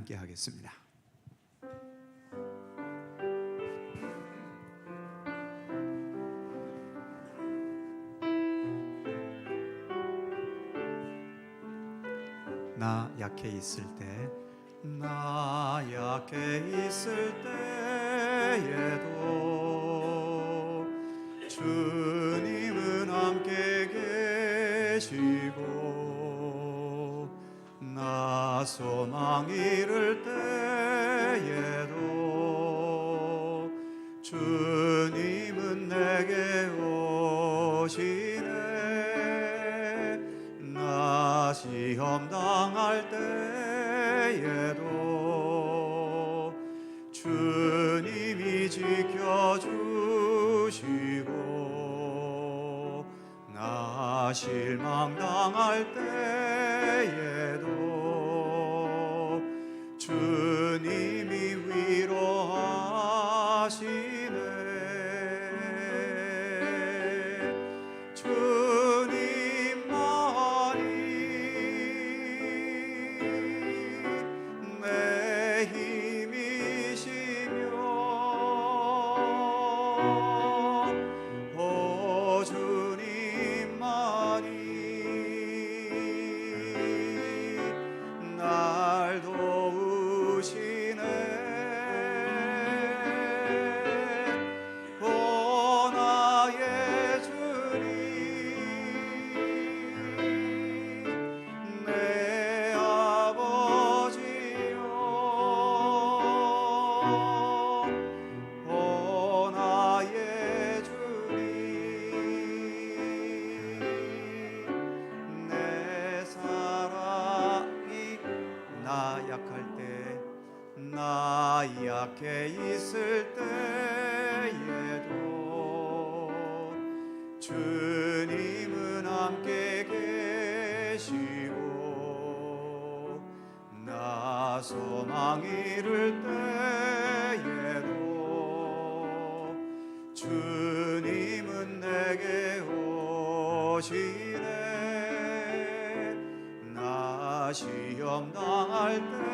함께 하겠습니다. 나 약해 있을 때, 나 약해 있을 때에도 주님은 함께 계시고, 나 소망 잃을 때에도 주님은 내게 오시네. 나 시험 당할 때에도 주님이 지켜주시고, 나 실망 당할 때에도 주님이 위로하시네. 나 약해 있을 때에도 주님은 함께 계시고, 나 소망 잃을 때에도 주님은 내게 오시네. 나 시험 당할 때에도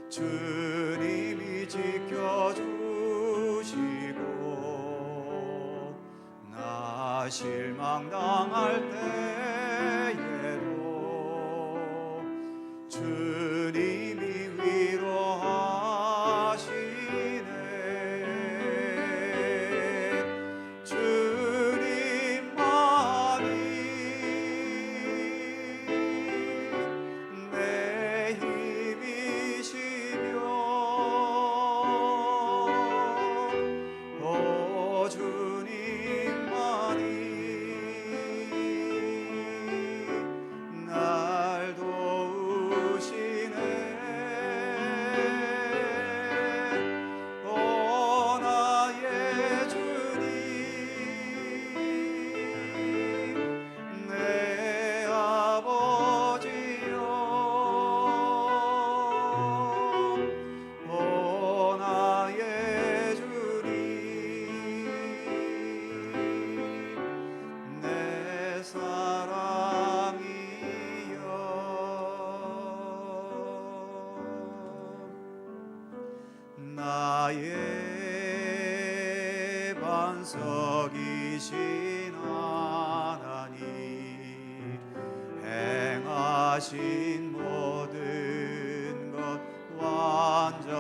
주님이 지켜주시고, 나 실망 당할 때에도 주님이 위로하시네. 나의 반석이신 하나님, 행하신 모든 것 완전하시니,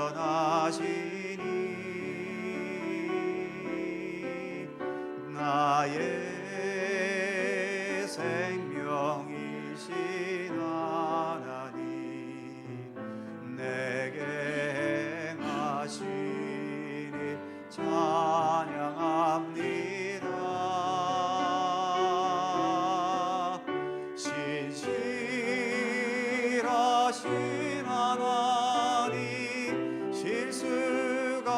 나의 생명이신 하나님, 내게 행하시니 찬양합니다. 신실하신 하나님, 실수가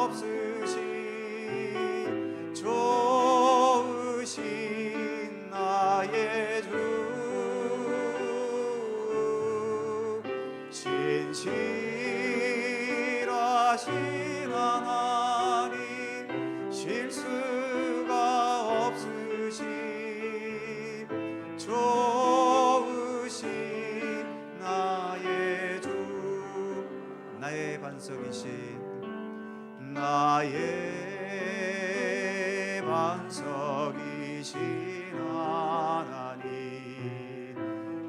없으신 좋으신 나의 주, 신실하신 하나님, 실수가 없으신 좋으신 반석이신 나의 반석이신 하나님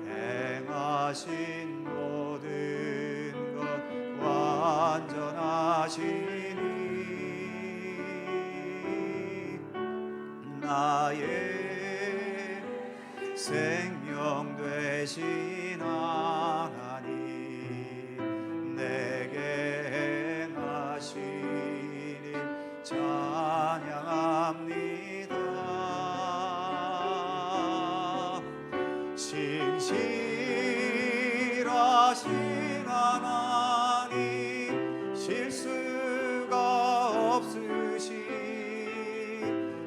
행하신 모든 것 완전하시니 나의 생명 되신 하나님 내게 행하신 일 찬양합니다. 신실하신 하나님 실수가 없으신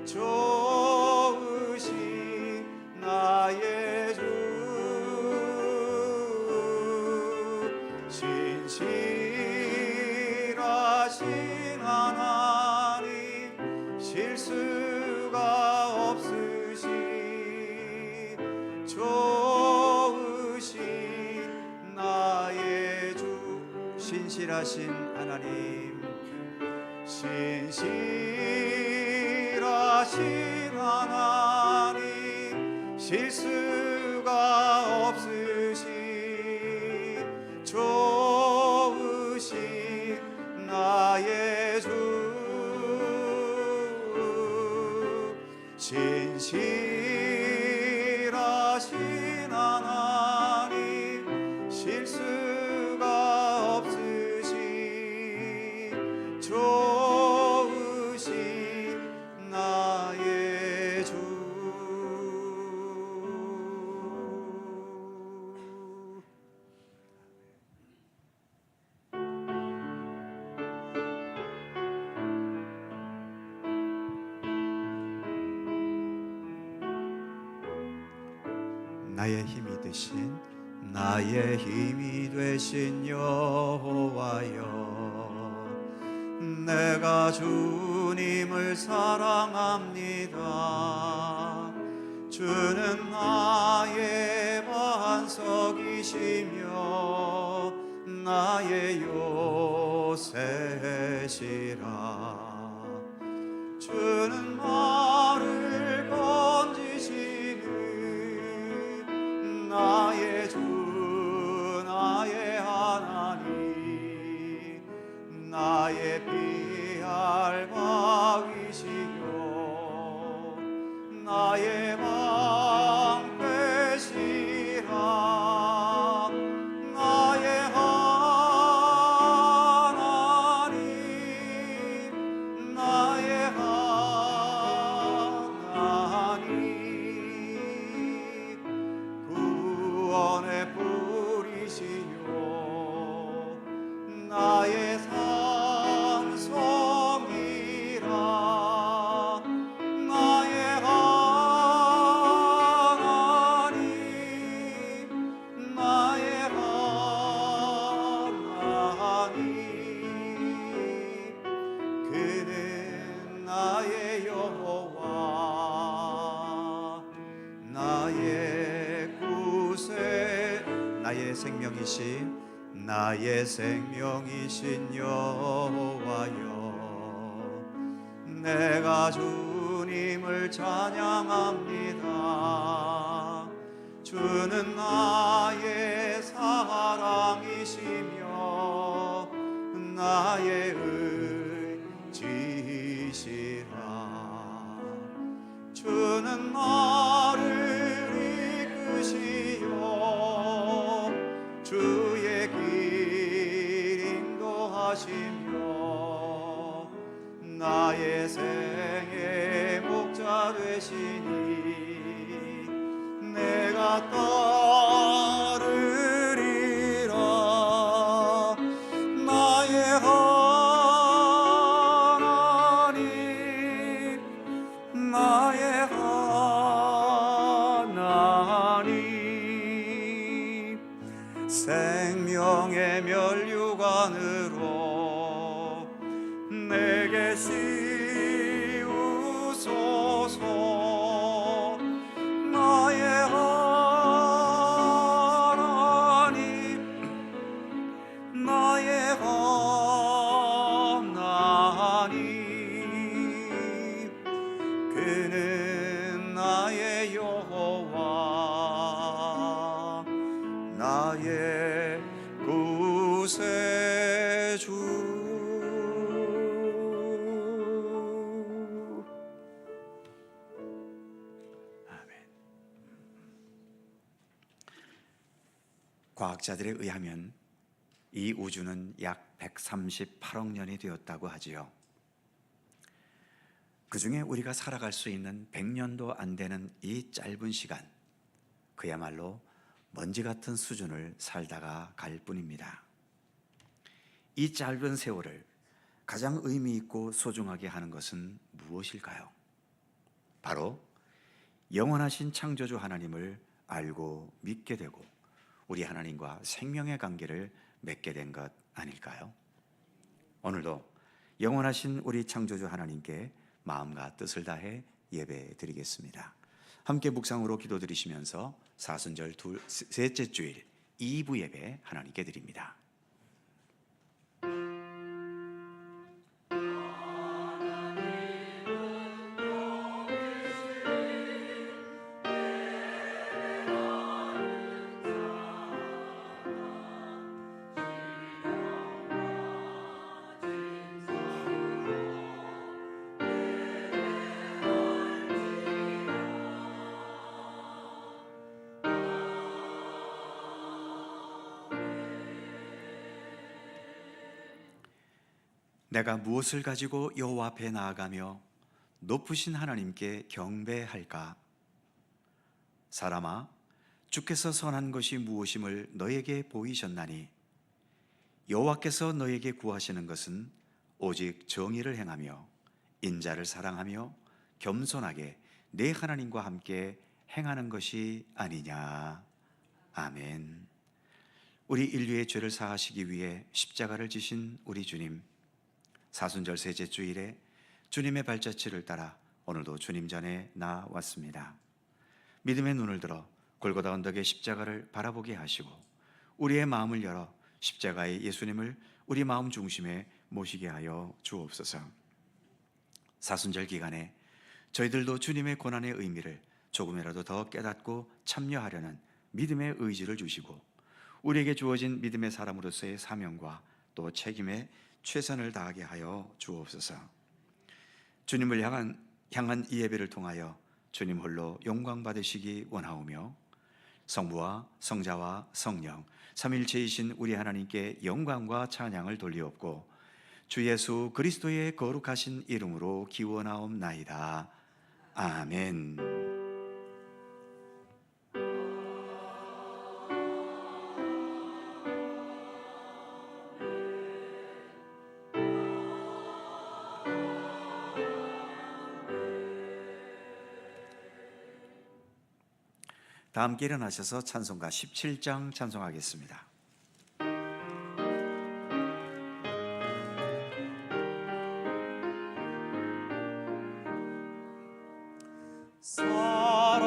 좋으신 나의 주 신실하신 하나님 실수가 없으신 좋으신 나의 주 신실하신 하나님 신실하신 하나님 실수가 없으신 좋으신 나의 주 신실하신 하나님 실수가 없으신 좋으신 나의 주 나의 힘이 되신 나의 힘이 되신 여호와여 내가 주님을 사랑합니다. 주는 나의 반석이시며 나의 요새시라. 주는 나를 건지시는 나의 주 나의 하나님 나의 피할 박이시요 나의 방패시라. 나의 하나님 나의 하나님 구원의 뿌리시요 나의 산성이라. 나의 하나님 나의 하나님 그는 나의 여호와 나의 구세 나의 생명이신 나의 생명이신 여호와여 내가 주님을 찬양합니다. 주는 나의 사랑이시며 나의 의지시라. 주는 나를 이끄시어 주의 길 인도하시며 나의 생의 목자 되시니 내가 따르리라. 나의 하나님 나의 하나님 생명의 면류관으로 내게 씌우소서. 나의 하나님 나의 하나님 나의 구세주. 아멘. 과학자들에 의하면 이 우주는 약 138억 년이 되었다고 하지요. 그 중에 우리가 살아갈 수 있는 100년도 안 되는 이 짧은 시간, 그야말로 먼지 같은 수준을 살다가 갈 뿐입니다. 이 짧은 세월을 가장 의미 있고 소중하게 하는 것은 무엇일까요? 바로 영원하신 창조주 하나님을 알고 믿게 되고 우리 하나님과 생명의 관계를 맺게 된 것 아닐까요? 오늘도 영원하신 우리 창조주 하나님께 마음과 뜻을 다해 예배 드리겠습니다. 함께 묵상으로 기도드리시면서 사순절 셋째 주일 2부 예배 하나님께 드립니다. 내가 무엇을 가지고 여호와 앞에 나아가며 높으신 하나님께 경배할까? 사람아, 주께서 선한 것이 무엇임을 너에게 보이셨나니 여호와께서 너에게 구하시는 것은 오직 정의를 행하며 인자를 사랑하며 겸손하게 내 하나님과 함께 행하는 것이 아니냐. 아멘. 우리 인류의 죄를 사하시기 위해 십자가를 지신 우리 주님, 사순절 셋째 주일에 주님의 발자취를 따라 오늘도 주님 전에 나왔습니다. 믿음의 눈을 들어 골고다 언덕의 십자가를 바라보게 하시고 우리의 마음을 열어 십자가의 예수님을 우리 마음 중심에 모시게 하여 주옵소서. 사순절 기간에 저희들도 주님의 고난의 의미를 조금이라도 더 깨닫고 참여하려는 믿음의 의지를 주시고 우리에게 주어진 믿음의 사람으로서의 사명과 또 책임에 최선을 다하게 하여 주옵소서. 주님을 향한 이 예배를 통하여 주님 홀로 영광 받으시기 원하오며 성부와 성자와 성령 삼일체이신 우리 하나님께 영광과 찬양을 돌리옵고 주 예수 그리스도의 거룩하신 이름으로 기원하옵나이다. 아멘. 다 함께 일어나셔서 찬송가 17장 찬송하겠습니다.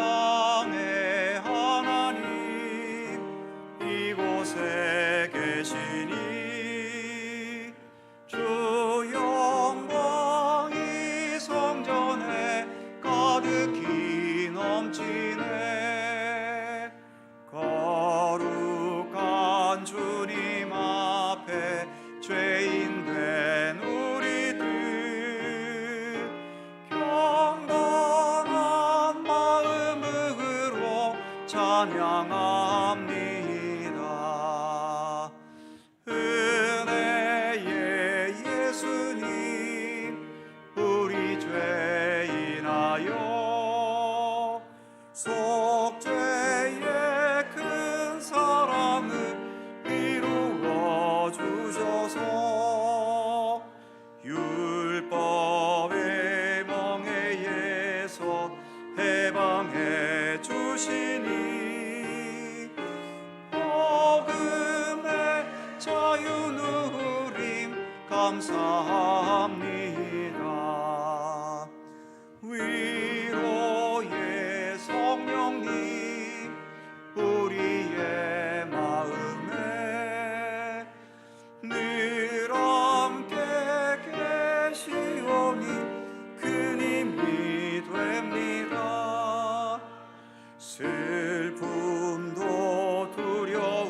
사랑의 하나님 이곳에 계시니 주 영광이 성전에 가득히 넘치네. 거룩한 주님 앞에 죄인 된 우리들 경건한 마음으로 찬양합니다. 은혜의 예수님 우리 죄인하여 속죄의 큰 사랑을 이루어 주셔서 율법의 멍에에서 해방해 주시니 복음의 자유 누림 감사합니다. 위로의 성령님 우리의 마음에 늘 함께 계시오니 큰 힘이 됩니다. 슬픔도 두려움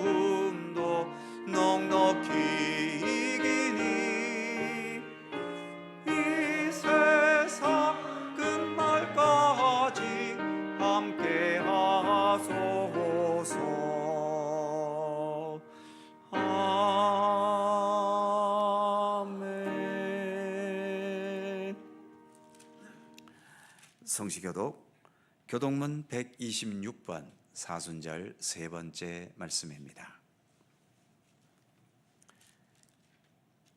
성시교독 교독문 126번 사순절 세 번째 말씀입니다.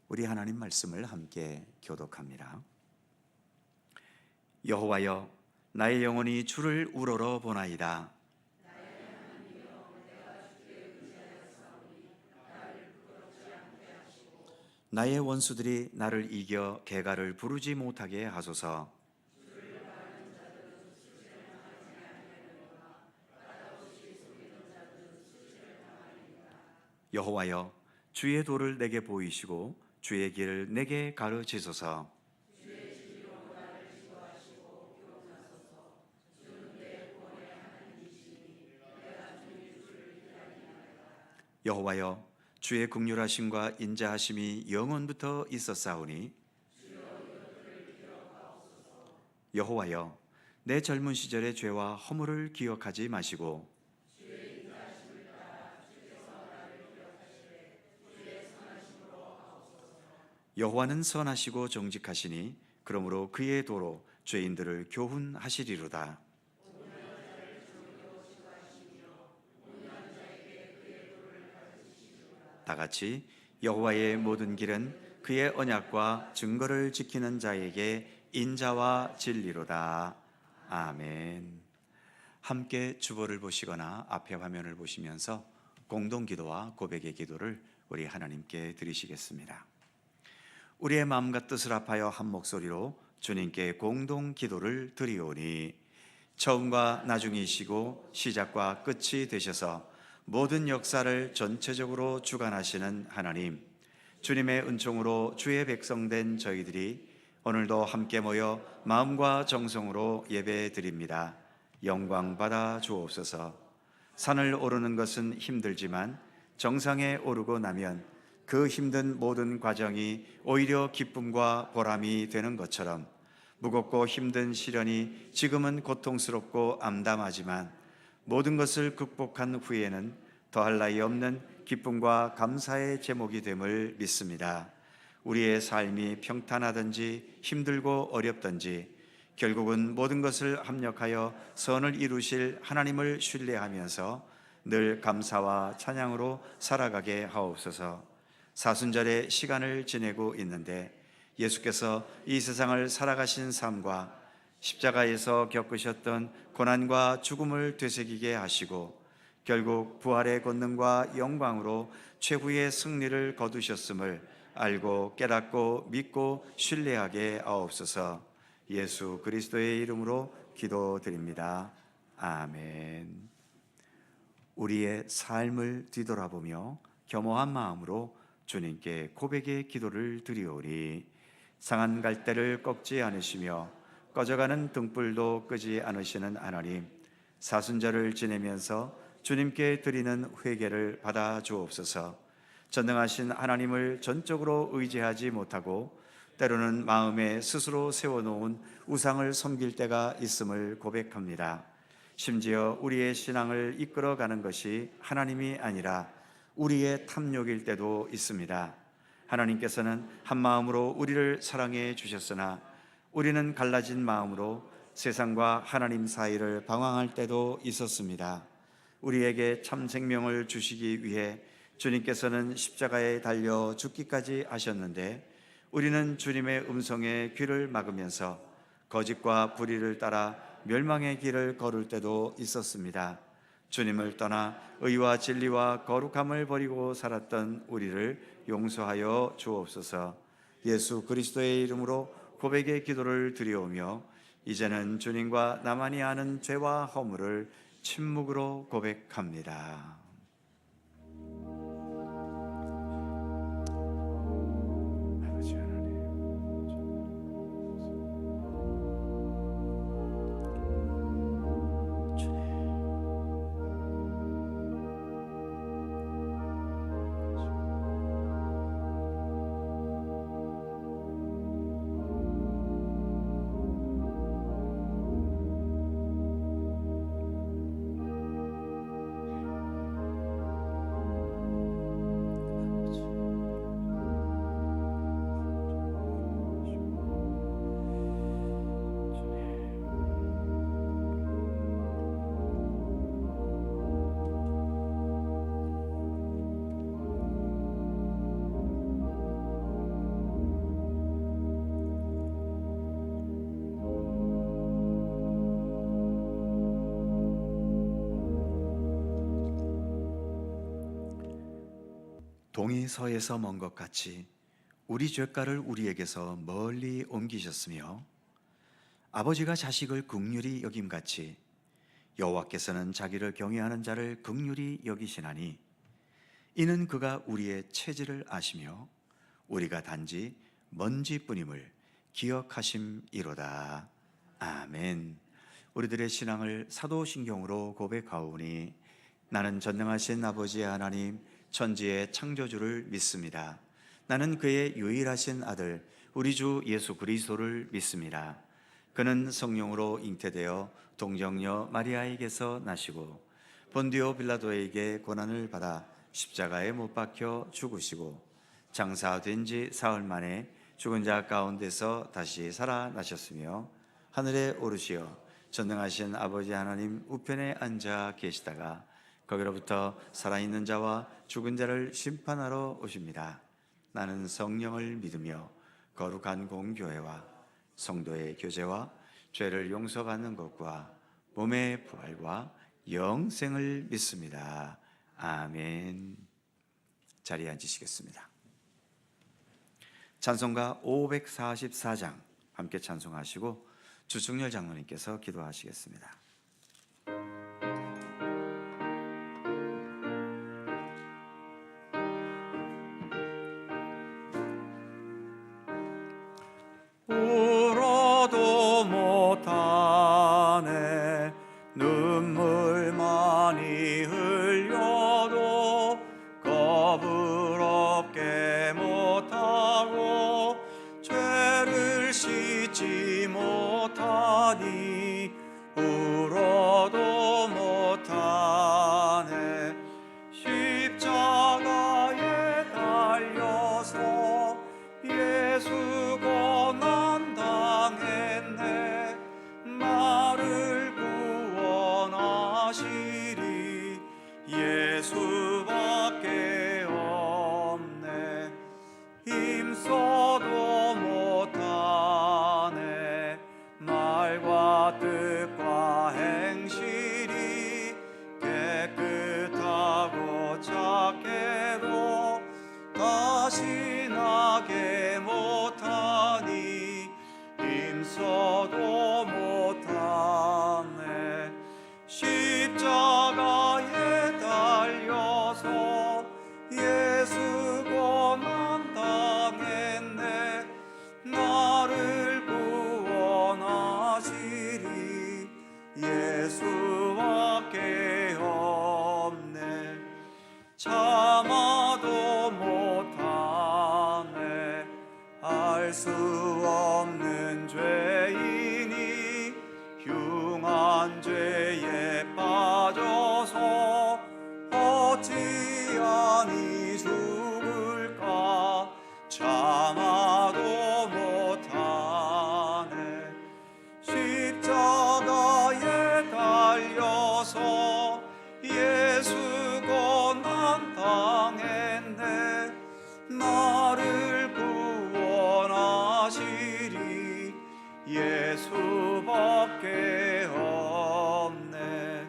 우리 하나님 말씀을 함께 교독합니다. 여호와여, 나의 영혼이 주를 우러러 보나이다. 나의 원수들이 나를 이겨 개가를 부르지 못하게 하소서. 여호와여, 주의 도를 내게 보이시고 주의 길을 내게 가르치소서. 여호와여, 주의 긍휼하심과 인자하심이 영원부터 있었사오니 여호와여, 내 젊은 시절의 죄와 허물을 기억하지 마시고 여호와는 선하시고 정직하시니 그러므로 그의 도로 죄인들을 교훈하시리로다. 다같이 여호와의 모든 길은 그의 언약과 증거를 지키는 자에게 인자와 진리로다. 아멘. 함께 주보를 보시거나 앞에 화면을 보시면서 공동기도와 고백의 기도를 우리 하나님께 드리시겠습니다. 우리의 마음과 뜻을 합하여 한 목소리로 주님께 공동 기도를 드리오니 처음과 나중이시고 시작과 끝이 되셔서 모든 역사를 전체적으로 주관하시는 하나님, 주님의 은총으로 주의 백성된 저희들이 오늘도 함께 모여 마음과 정성으로 예배드립니다. 영광 받아 주옵소서. 산을 오르는 것은 힘들지만 정상에 오르고 나면 그 힘든 모든 과정이 오히려 기쁨과 보람이 되는 것처럼 무겁고 힘든 시련이 지금은 고통스럽고 암담하지만 모든 것을 극복한 후에는 더할 나위 없는 기쁨과 감사의 제목이 됨을 믿습니다. 우리의 삶이 평탄하든지 힘들고 어렵든지 결국은 모든 것을 합력하여 선을 이루실 하나님을 신뢰하면서 늘 감사와 찬양으로 살아가게 하옵소서. 사순절의 시간을 지내고 있는데 예수께서 이 세상을 살아가신 삶과 십자가에서 겪으셨던 고난과 죽음을 되새기게 하시고 결국 부활의 권능과 영광으로 최후의 승리를 거두셨음을 알고 깨닫고 믿고 신뢰하게 하옵소서. 예수 그리스도의 이름으로 기도드립니다. 아멘. 우리의 삶을 뒤돌아보며 겸허한 마음으로 주님께 고백의 기도를 드리오리. 상한 갈대를 꺾지 않으시며 꺼져가는 등불도 끄지 않으시는 하나님, 사순절을 지내면서 주님께 드리는 회개를 받아 주옵소서. 전능하신 하나님을 전적으로 의지하지 못하고 때로는 마음에 스스로 세워놓은 우상을 섬길 때가 있음을 고백합니다. 심지어 우리의 신앙을 이끌어가는 것이 하나님이 아니라 우리의 탐욕일 때도 있습니다. 하나님께서는 한 마음으로 우리를 사랑해 주셨으나 우리는 갈라진 마음으로 세상과 하나님 사이를 방황할 때도 있었습니다. 우리에게 참 생명을 주시기 위해 주님께서는 십자가에 달려 죽기까지 하셨는데 우리는 주님의 음성에 귀를 막으면서 거짓과 불의를 따라 멸망의 길을 걸을 때도 있었습니다. 주님을 떠나 의와 진리와 거룩함을 버리고 살았던 우리를 용서하여 주옵소서. 예수 그리스도의 이름으로 고백의 기도를 드리오며 이제는 주님과 나만이 아는 죄와 허물을 침묵으로 고백합니다. 아버지 하나님, 동이 서에서 먼 것 같이 우리 죄가를 우리에게서 멀리 옮기셨으며 아버지가 자식을 긍휼히 여김같이 여호와께서는 자기를 경외하는 자를 긍휼히 여기시나니 이는 그가 우리의 체질을 아시며 우리가 단지 먼지뿐임을 기억하심이로다. 아멘. 우리들의 신앙을 사도신경으로 고백하오니 나는 전능하신 아버지 하나님 천지의 창조주를 믿습니다. 나는 그의 유일하신 아들 우리 주 예수 그리스도를 믿습니다. 그는 성령으로 잉태되어 동정녀 마리아에게서 나시고 본디오 빌라도에게 고난을 받아 십자가에 못 박혀 죽으시고 장사된 지 사흘 만에 죽은 자 가운데서 다시 살아나셨으며 하늘에 오르시어 전능하신 아버지 하나님 우편에 앉아 계시다가 거기로부터 살아있는 자와 죽은 자를 심판하러 오십니다. 나는 성령을 믿으며 거룩한 공교회와 성도의 교제와 죄를 용서받는 것과 몸의 부활과 영생을 믿습니다. 아멘. 자리에 앉으시겠습니다. 찬송가 544장 함께 찬송하시고 주중열 장로님께서 기도하시겠습니다. 울어도 못하네 눈물 많이 흘려도 겁을 없게 못하고 죄를 씻지 못하니 울어도 못하네 십자가에 달려서 예수 고난 당했네 나를 구원하시리 예수밖에 없네 힘써도 못하네 말과 뜻과 행실이 깨끗하고 착해도 다시 나게 못하니 힘써도 못하네 십자가에 달려서 예수 고난 당했네 나를 구원하시리 예수밖에 없네 참아도 못하네 알 수 없는 죄인이 흉한 죄에 빠져서 어찌하니 죽을까 참아도 못하네 십자가에 달려서 예수 고난 당했네 나를 구원하시리 예수밖에 없네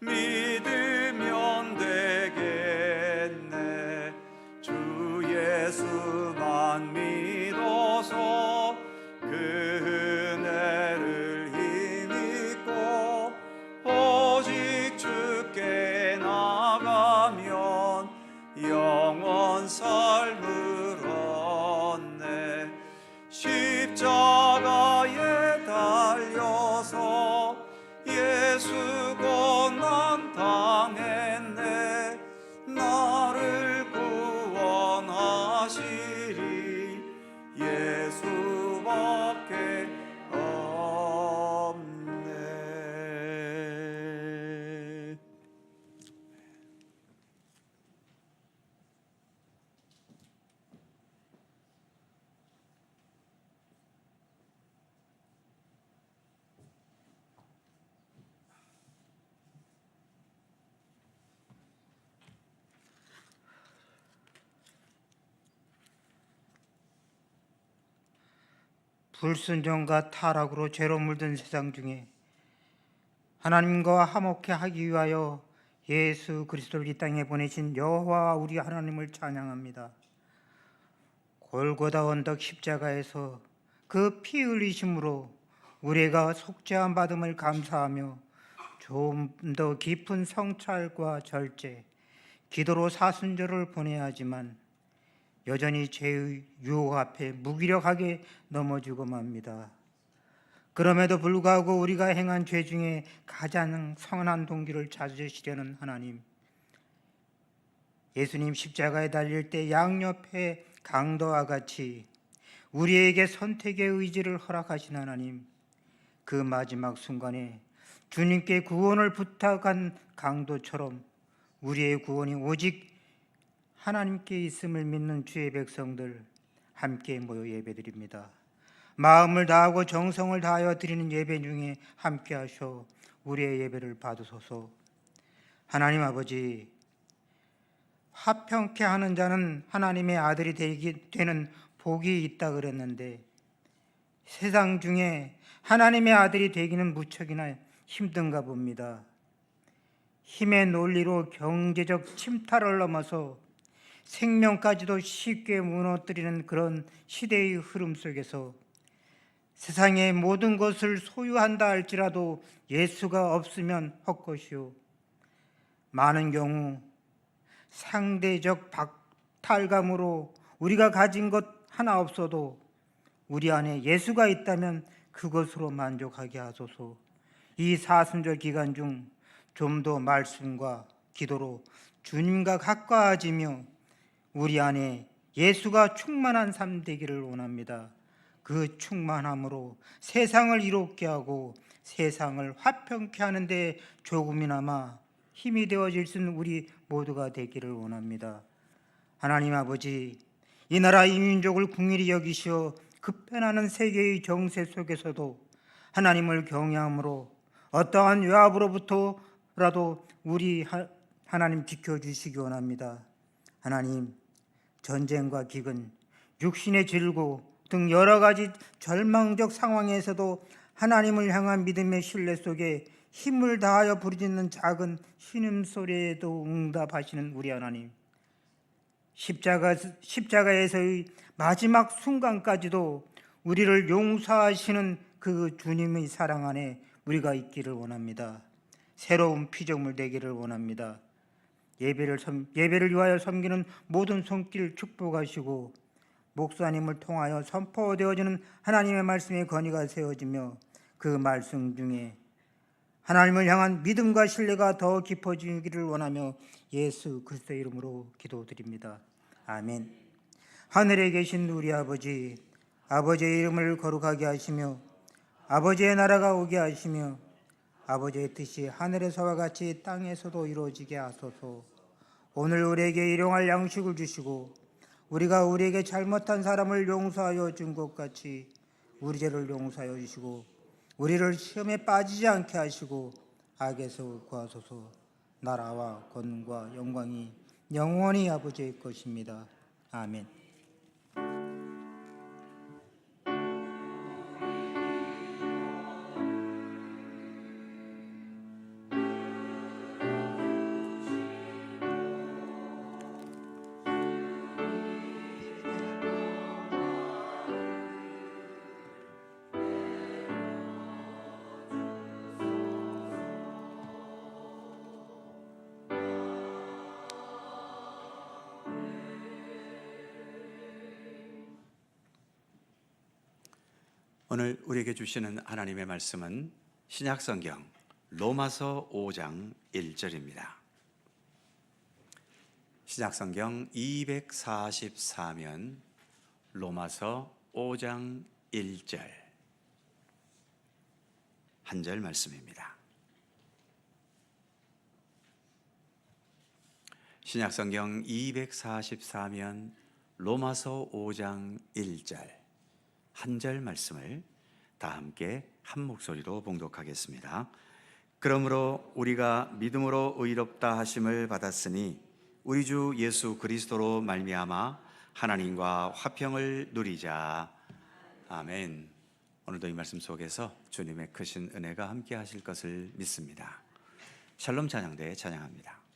믿으면 되겠네 주 예수만 믿어서 그 은혜를 힘입고 오직 주께 나가면 영원 삶을 얻네 십자가에 달려서 예수 고난 당했네 나를 구원하시리 예수밖에 없네. 불순종과 타락으로 죄로 물든 세상 중에 하나님과 화목케 하기 위하여 예수 그리스도를 이 땅에 보내신 여호와 우리 하나님을 찬양합니다. 골고다 언덕 십자가에서 그 피 흘리심으로 우리가 속죄함 받음을 감사하며 좀 더 깊은 성찰과 절제, 기도로 사순절을 보내야 하지만 여전히 죄의 유혹 앞에 무기력하게 넘어지고 맙니다. 그럼에도 불구하고 우리가 행한 죄 중에 가장 선한 동기를 찾으시려는 하나님, 예수님 십자가에 달릴 때 양옆에 강도와 같이 우리에게 선택의 의지를 허락하신 하나님, 그 마지막 순간에 주님께 구원을 부탁한 강도처럼 우리의 구원이 오직 하나님께 있음을 믿는 주의 백성들 함께 모여 예배드립니다. 마음을 다하고 정성을 다하여 드리는 예배 중에 함께 하셔 우리의 예배를 받으소서. 하나님 아버지, 화평케 하는 자는 하나님의 아들이 되는 복이 있다 그랬는데 세상 중에 하나님의 아들이 되기는 무척이나 힘든가 봅니다. 힘의 논리로 경제적 침탈을 넘어서 생명까지도 쉽게 무너뜨리는 그런 시대의 흐름 속에서 세상의 모든 것을 소유한다 할지라도 예수가 없으면 헛것이요, 많은 경우 상대적 박탈감으로 우리가 가진 것 하나 없어도 우리 안에 예수가 있다면 그것으로 만족하게 하소서. 이 사순절 기간 중 좀 더 말씀과 기도로 주님과 가까워지며 우리 안에 예수가 충만한 삶 되기를 원합니다. 그 충만함으로 세상을 이롭게 하고 세상을 화평케 하는데 조금이나마 힘이 되어질 수 있는 우리 모두가 되기를 원합니다. 하나님 아버지, 이 나라 이 민족을 긍휼히 여기시어 급변하는 세계의 정세 속에서도 하나님을 경외함으로 어떠한 외압으로부터라도 우리 하나님 지켜주시기 원합니다. 하나님, 전쟁과 기근, 육신의 질고 등 여러 가지 절망적 상황에서도 하나님을 향한 믿음의 신뢰 속에 힘을 다하여 부르짖는 작은 신음소리에도 응답하시는 우리 하나님, 십자가에서의 마지막 순간까지도 우리를 용서하시는 그 주님의 사랑 안에 우리가 있기를 원합니다. 새로운 피조물 되기를 원합니다. 예배를 위하여 섬기는 모든 손길 축복하시고 목사님을 통하여 선포되어지는 하나님의 말씀의 건의가 세워지며 그 말씀 중에 하나님을 향한 믿음과 신뢰가 더 깊어지기를 원하며 예수 그리스도의 이름으로 기도드립니다. 아멘. 하늘에 계신 우리 아버지, 아버지의 이름을 거룩하게 하시며 아버지의 나라가 오게 하시며 아버지의 뜻이 하늘에서와 같이 땅에서도 이루어지게 하소서. 오늘 우리에게 일용할 양식을 주시고 우리가 우리에게 잘못한 사람을 용서하여 준 것 같이 우리 죄를 용서하여 주시고 우리를 시험에 빠지지 않게 하시고 악에서 구하소서. 나라와 권능과 영광이 영원히 아버지의 것입니다. 아멘. 오늘 우리에게 주시는 하나님의 말씀은 신약성경 로마서 5장 1절입니다. 신약성경 244면 로마서 5장 1절 한 절 말씀입니다. 신약성경 244면 로마서 5장 1절 한 절 말씀을 다 함께 한 목소리로 봉독하겠습니다. 그러므로 우리가 믿음으로 의롭다 하심을 받았으니 우리 주 예수 그리스도로 말미암아 하나님과 화평을 누리자. 아멘. 오늘도 이 말씀 속에서 주님의 크신 은혜가 함께 하실 것을 믿습니다. 샬롬 찬양대에 찬양합니다.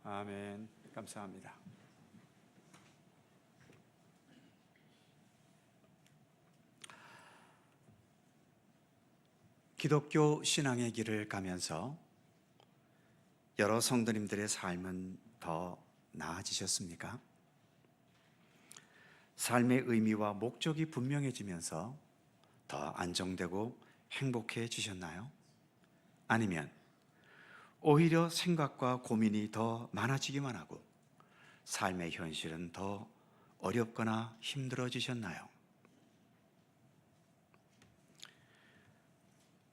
아멘. 감사합니다. 기독교 신앙의 길을 가면서 여러 성도님들의 삶은 더 나아지셨습니까? 삶의 의미와 목적이 분명해지면서 더 안정되고 행복해지셨나요? 아니면 오히려 생각과 고민이 더 많아지기만 하고 삶의 현실은 더 어렵거나 힘들어지셨나요?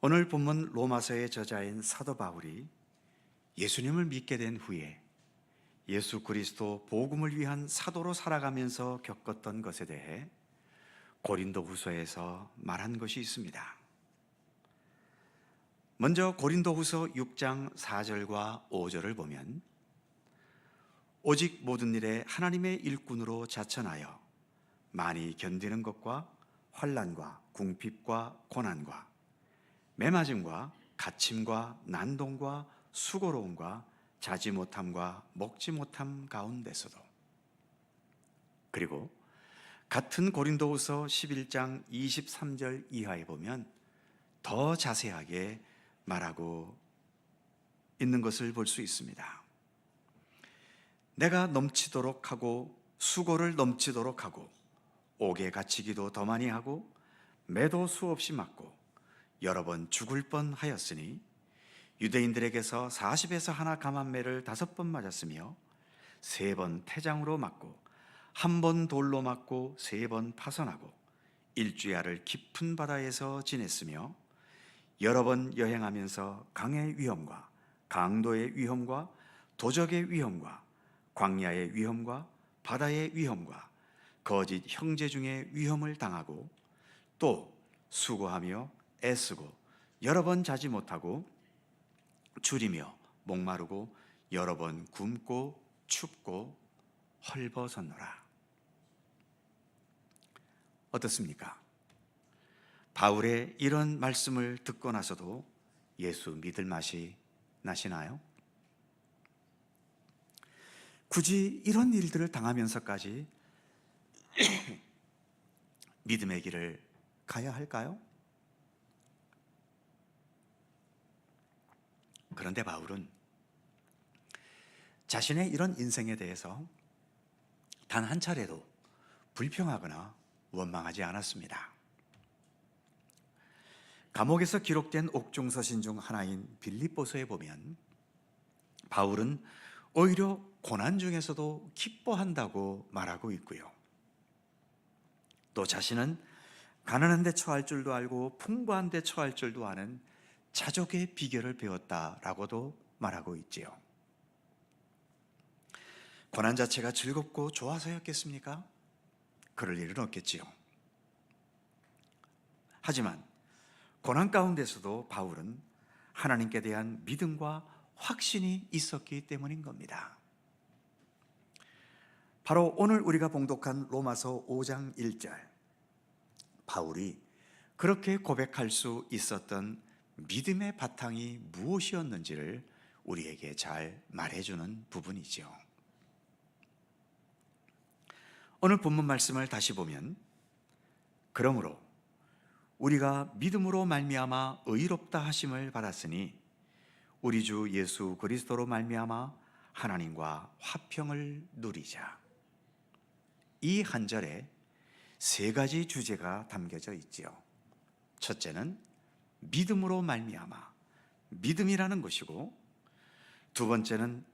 오늘 본문 로마서의 저자인 사도 바울이 예수님을 믿게 된 후에 예수 그리스도 복음을 위한 사도로 살아가면서 겪었던 것에 대해 고린도후서에서 말한 것이 있습니다. 먼저 고린도후서 6장 4절과 5절을 보면 오직 모든 일에 하나님의 일꾼으로 자천하여 많이 견디는 것과 환난과 궁핍과 고난과 매맞음과 갇힘과 난동과 수고로움과 자지 못함과 먹지 못함 가운데서도, 그리고 같은 고린도후서 11장 23절 이하에 보면 더 자세하게 말하고 있는 것을 볼 수 있습니다. 내가 넘치도록 하고 수고를 넘치도록 하고 옥에 갇히기도 더 많이 하고 매도 수없이 맞고 여러 번 죽을 뻔하였으니 유대인들에게서 40에서 하나 감한매를 5번 맞았으며 3번 태장으로 맞고 1번 돌로 맞고 3번 파선하고 일주야를 깊은 바다에서 지냈으며 여러 번 여행하면서 강의 위험과 강도의 위험과 도적의 위험과 광야의 위험과 바다의 위험과 거짓 형제 중에 위험을 당하고 또 수고하며 애쓰고 여러 번 자지 못하고 줄이며 목마르고 여러 번 굶고 춥고 헐벗었노라. 어떻습니까? 바울의 이런 말씀을 듣고 나서도 예수 믿을 맛이 나시나요? 굳이 이런 일들을 당하면서까지 믿음의 길을 가야 할까요? 그런데 바울은 자신의 이런 인생에 대해서 단 한 차례도 불평하거나 원망하지 않았습니다. 감옥에서 기록된 옥중서신 중 하나인 빌립보서에 보면 바울은 오히려 고난 중에서도 기뻐한다고 말하고 있고요. 또 자신은 가난한 데 처할 줄도 알고 풍부한 데 처할 줄도 아는 자족의 비결을 배웠다라고도 말하고 있지요. 고난 자체가 즐겁고 좋아서였겠습니까? 그럴 일은 없겠지요. 하지만 고난 가운데서도 바울은 하나님께 대한 믿음과 확신이 있었기 때문인 겁니다. 바로 오늘 우리가 봉독한 로마서 5장 1절, 바울이 그렇게 고백할 수 있었던 믿음의 바탕이 무엇이었는지를 우리에게 잘 말해주는 부분이죠. 오늘 본문 말씀을 다시 보면, 그러므로 우리가 믿음으로 말미암아 의롭다 하심을 받았으니 우리 주 예수 그리스도로 말미암아 하나님과 화평을 누리자. 이 한 절에 3가지 주제가 담겨져 있지요. 첫째는 믿음으로 말미암아, 믿음이라는 것이고, 두 번째는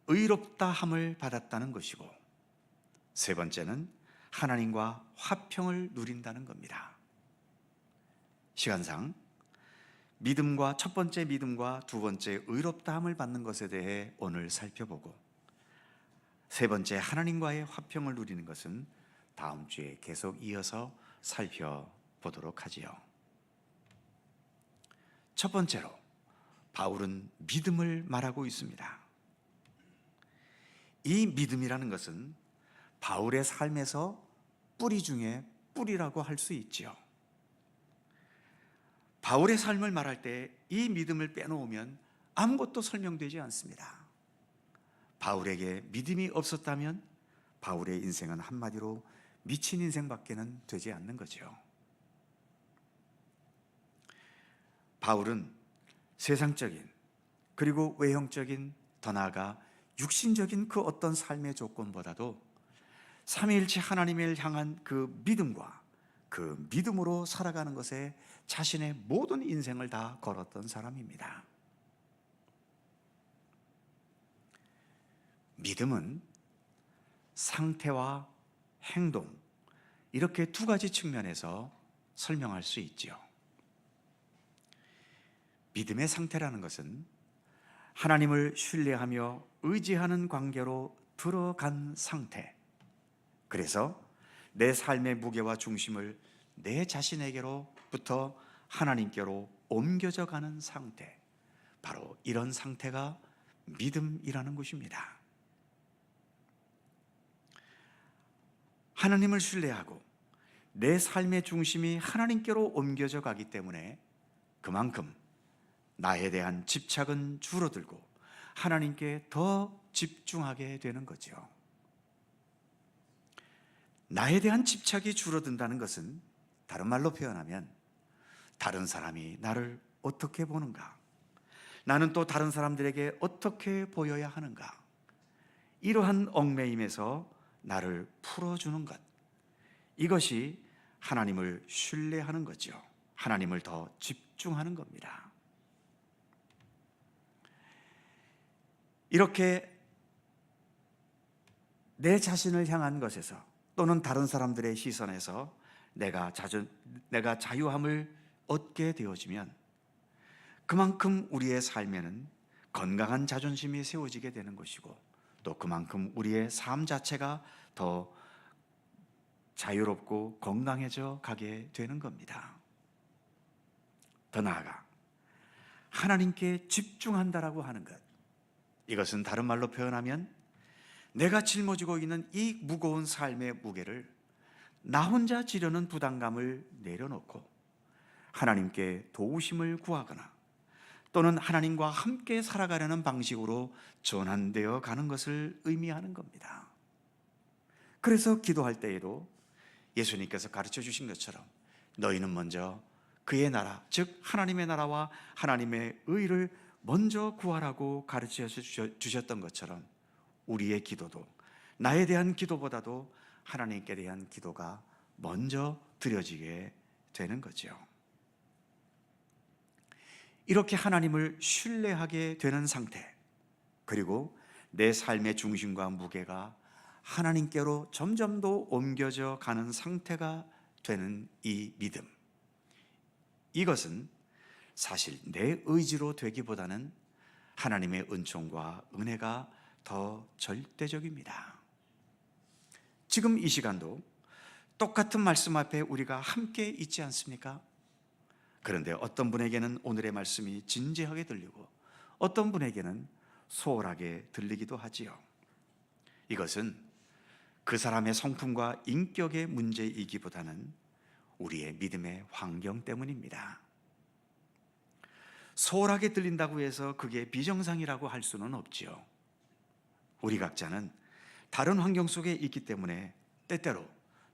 의롭다 함을 받았다는 것이고, 세 번째는 하나님과 화평을 누린다는 겁니다. 시간상 믿음과 첫 번째 믿음과 두 번째 의롭다함을 받는 것에 대해 오늘 살펴보고, 세 번째 하나님과의 화평을 누리는 것은 다음 주에 계속 이어서 살펴보도록 하지요. 첫 번째로 바울은 믿음을 말하고 있습니다. 이 믿음이라는 것은 바울의 삶에서 뿌리 중에 뿌리라고 할 수 있지요. 바울의 삶을 말할 때 이 믿음을 빼놓으면 아무것도 설명되지 않습니다. 바울에게 믿음이 없었다면 바울의 인생은 한마디로 미친 인생밖에는 되지 않는 거죠. 바울은 세상적인 그리고 외형적인, 더 나아가 육신적인 그 어떤 삶의 조건보다도 삼위일체 하나님을 향한 그 믿음과 그 믿음으로 살아가는 것에 자신의 모든 인생을 다 걸었던 사람입니다. 믿음은 상태와 행동, 이렇게 두 가지 측면에서 설명할 수 있지요. 믿음의 상태라는 것은 하나님을 신뢰하며 의지하는 관계로 들어간 상태, 그래서 내 삶의 무게와 중심을 내 자신에게로부터 하나님께로 옮겨져 가는 상태, 바로 이런 상태가 믿음이라는 것입니다. 하나님을 신뢰하고 내 삶의 중심이 하나님께로 옮겨져 가기 때문에 그만큼 나에 대한 집착은 줄어들고 하나님께 더 집중하게 되는 거죠. 나에 대한 집착이 줄어든다는 것은 다른 말로 표현하면 다른 사람이 나를 어떻게 보는가, 나는 또 다른 사람들에게 어떻게 보여야 하는가, 이러한 얽매임에서 나를 풀어주는 것, 이것이 하나님을 신뢰하는 거죠. 하나님을 더 집중하는 겁니다. 이렇게 내 자신을 향한 것에서 또는 다른 사람들의 시선에서 내가 자유함을 얻게 되어지면 그만큼 우리의 삶에는 건강한 자존심이 세워지게 되는 것이고, 또 그만큼 우리의 삶 자체가 더 자유롭고 건강해져 가게 되는 겁니다. 더 나아가 하나님께 집중한다라고 하는 것, 이것은 다른 말로 표현하면 내가 짊어지고 있는 이 무거운 삶의 무게를 나 혼자 지려는 부담감을 내려놓고 하나님께 도우심을 구하거나 또는 하나님과 함께 살아가려는 방식으로 전환되어 가는 것을 의미하는 겁니다. 그래서 기도할 때에도 예수님께서 가르쳐 주신 것처럼 너희는 먼저 그의 나라, 즉 하나님의 나라와 하나님의 의를 먼저 구하라고 가르쳐 주셨던 것처럼 우리의 기도도 나에 대한 기도보다도 하나님께 대한 기도가 먼저 드려지게 되는 거죠. 이렇게 하나님을 신뢰하게 되는 상태, 그리고 내 삶의 중심과 무게가 하나님께로 점점 더 옮겨져 가는 상태가 되는 이 믿음, 이것은 사실 내 의지로 되기보다는 하나님의 은총과 은혜가 더 절대적입니다. 지금 이 시간도 똑같은 말씀 앞에 우리가 함께 있지 않습니까? 그런데 어떤 분에게는 오늘의 말씀이 진지하게 들리고 어떤 분에게는 소홀하게 들리기도 하지요. 이것은 그 사람의 성품과 인격의 문제이기보다는 우리의 믿음의 환경 때문입니다. 소홀하게 들린다고 해서 그게 비정상이라고 할 수는 없지요. 우리 각자는 다른 환경 속에 있기 때문에 때때로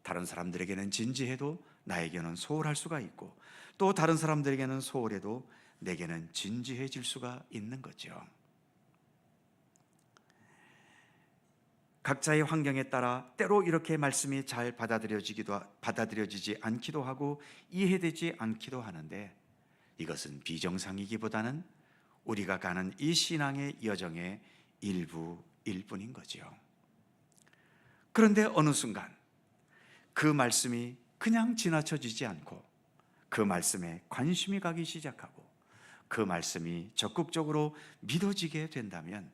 다른 사람들에게는 진지해도 나에게는 소홀할 수가 있고, 또 다른 사람들에게는 소홀해도 내게는 진지해질 수가 있는 거죠. 각자의 환경에 따라 때로 이렇게 말씀이 잘 받아들여지지 않기도 하고 이해되지 않기도 하는데, 이것은 비정상이기보다는 우리가 가는 이 신앙의 여정의 일부일 뿐인 거지요. 그런데 어느 순간 그 말씀이 그냥 지나쳐지지 않고 그 말씀에 관심이 가기 시작하고 그 말씀이 적극적으로 믿어지게 된다면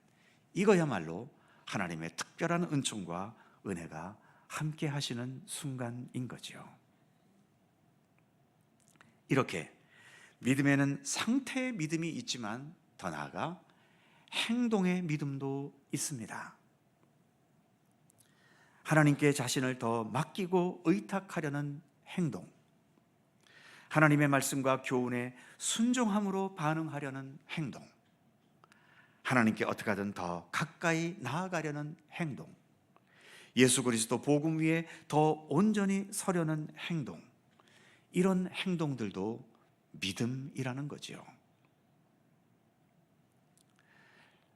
이거야말로 하나님의 특별한 은총과 은혜가 함께 하시는 순간인 거죠. 이렇게 믿음에는 상태의 믿음이 있지만 더 나아가 행동의 믿음도 있습니다. 하나님께 자신을 더 맡기고 의탁하려는 행동, 하나님의 말씀과 교훈에 순종함으로 반응하려는 행동, 하나님께 어떻게 하든 더 가까이 나아가려는 행동, 예수 그리스도 복음 위에 더 온전히 서려는 행동, 이런 행동들도 믿음이라는 거지요.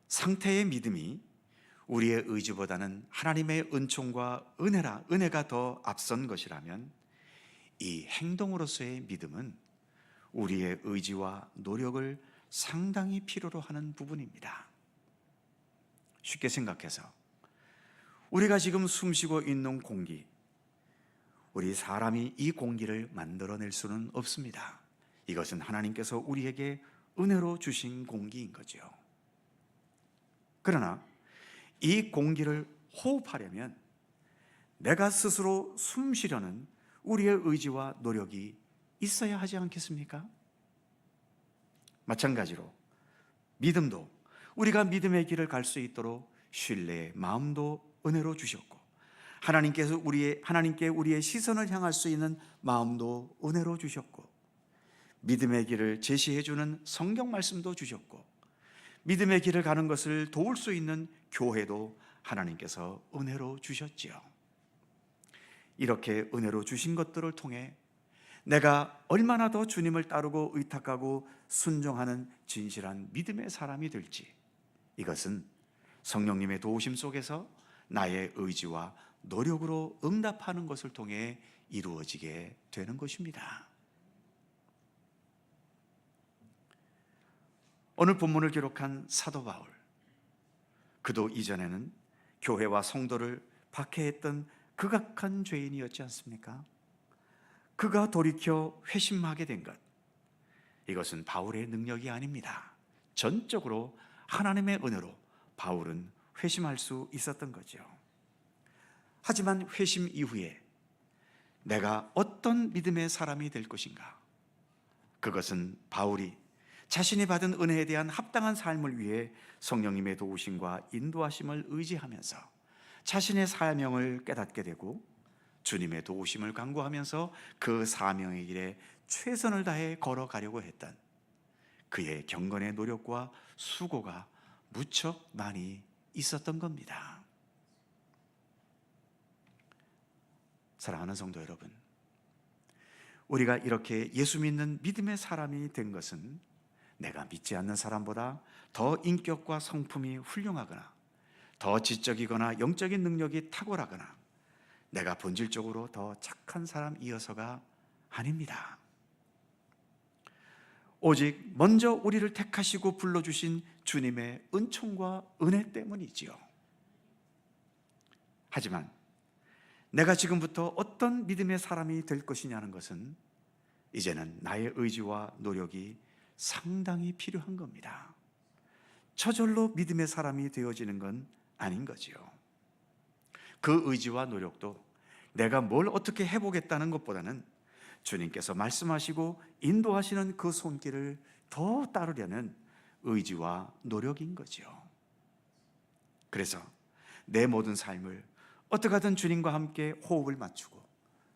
상태의 믿음이 우리의 의지보다는 하나님의 은총과 은혜가 더 앞선 것이라면 이 행동으로서의 믿음은 우리의 의지와 노력을 상당히 필요로 하는 부분입니다. 쉽게 생각해서 우리가 지금 숨쉬고 있는 공기, 우리 사람이 이 공기를 만들어낼 수는 없습니다. 이것은 하나님께서 우리에게 은혜로 주신 공기인 거죠. 그러나 이 공기를 호흡하려면 내가 스스로 숨 쉬려는 우리의 의지와 노력이 있어야 하지 않겠습니까? 마찬가지로 믿음도 우리가 믿음의 길을 갈 수 있도록 신뢰의 마음도 은혜로 주셨고, 하나님께 우리의 시선을 향할 수 있는 마음도 은혜로 주셨고, 믿음의 길을 제시해 주는 성경 말씀도 주셨고, 믿음의 길을 가는 것을 도울 수 있는 교회도 하나님께서 은혜로 주셨지요. 이렇게 은혜로 주신 것들을 통해 내가 얼마나 더 주님을 따르고 의탁하고 순종하는 진실한 믿음의 사람이 될지, 이것은 성령님의 도우심 속에서 나의 의지와 노력으로 응답하는 것을 통해 이루어지게 되는 것입니다. 오늘 본문을 기록한 사도 바울, 그도 이전에는 교회와 성도를 박해했던 극악한 죄인이었지 않습니까? 그가 돌이켜 회심하게 된 것, 이것은 바울의 능력이 아닙니다. 전적으로 하나님의 은혜로 바울은 회심할 수 있었던 거죠. 하지만 회심 이후에 내가 어떤 믿음의 사람이 될 것인가? 그것은 바울이 자신이 받은 은혜에 대한 합당한 삶을 위해 성령님의 도우심과 인도하심을 의지하면서 자신의 사명을 깨닫게 되고 주님의 도우심을 간구하면서 그 사명의 길에 최선을 다해 걸어가려고 했던 그의 경건의 노력과 수고가 무척 많이 있었던 겁니다. 사랑하는 성도 여러분, 우리가 이렇게 예수 믿는 믿음의 사람이 된 것은 내가 믿지 않는 사람보다 더 인격과 성품이 훌륭하거나 더 지적이거나 영적인 능력이 탁월하거나 내가 본질적으로 더 착한 사람이어서가 아닙니다. 오직 먼저 우리를 택하시고 불러주신 주님의 은총과 은혜 때문이지요. 하지만 내가 지금부터 어떤 믿음의 사람이 될 것이냐는 것은 이제는 나의 의지와 노력이 상당히 필요한 겁니다. 저절로 믿음의 사람이 되어지는 건 아닌 거지요. 그 의지와 노력도 내가 뭘 어떻게 해보겠다는 것보다는 주님께서 말씀하시고 인도하시는 그 손길을 더 따르려는 의지와 노력인 거죠. 그래서 내 모든 삶을 어떻게 하든 주님과 함께 호흡을 맞추고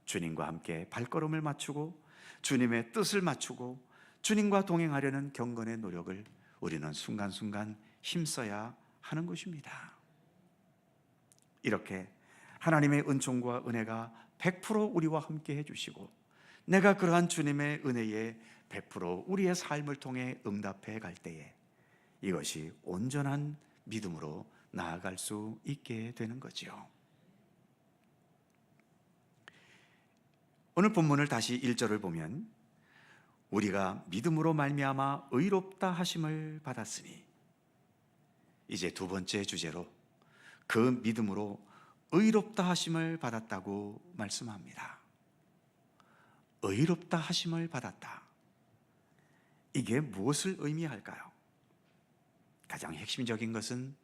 주님과 함께 발걸음을 맞추고 주님의 뜻을 맞추고 주님과 동행하려는 경건의 노력을 우리는 순간순간 힘써야 하는 것입니다. 이렇게 하나님의 은총과 은혜가 100% 우리와 함께 해주시고 내가 그러한 주님의 은혜에 100% 우리의 삶을 통해 응답해 갈 때에 이것이 온전한 믿음으로 나아갈 수 있게 되는 거지요. 오늘 본문을 다시 1절을 보면 우리가 믿음으로 말미암아 의롭다 하심을 받았으니, 이제 두 번째 주제로 그 믿음으로 의롭다 하심을 받았다고 말씀합니다. 의롭다 하심을 받았다. 이게 무엇을 의미할까요? 가장 핵심적인 것은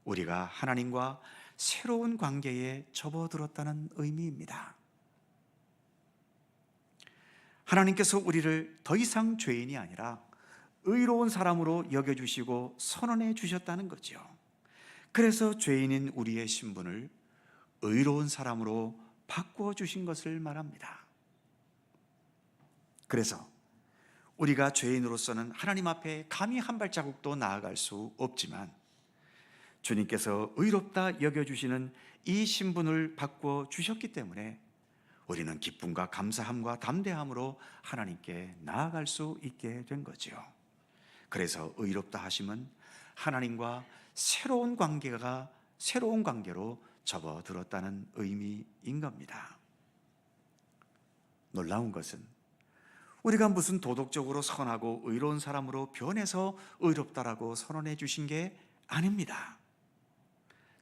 우리가 하나님과 새로운 관계에 접어들었다는 의미입니다. 하나님께서 우리를 더 이상 죄인이 아니라 의로운 사람으로 여겨주시고 선언해 주셨다는 거죠. 그래서 죄인인 우리의 신분을 의로운 사람으로 바꾸어 주신 것을 말합니다. 그래서 우리가 죄인으로서는 하나님 앞에 감히 한 발자국도 나아갈 수 없지만 주님께서 의롭다 여겨주시는 이 신분을 바꿔 주셨기 때문에 우리는 기쁨과 감사함과 담대함으로 하나님께 나아갈 수 있게 된 거죠. 그래서 의롭다 하심은 하나님과 새로운 관계로 접어들었다는 의미인 겁니다. 놀라운 것은 우리가 무슨 도덕적으로 선하고 의로운 사람으로 변해서 의롭다라고 선언해 주신 게 아닙니다.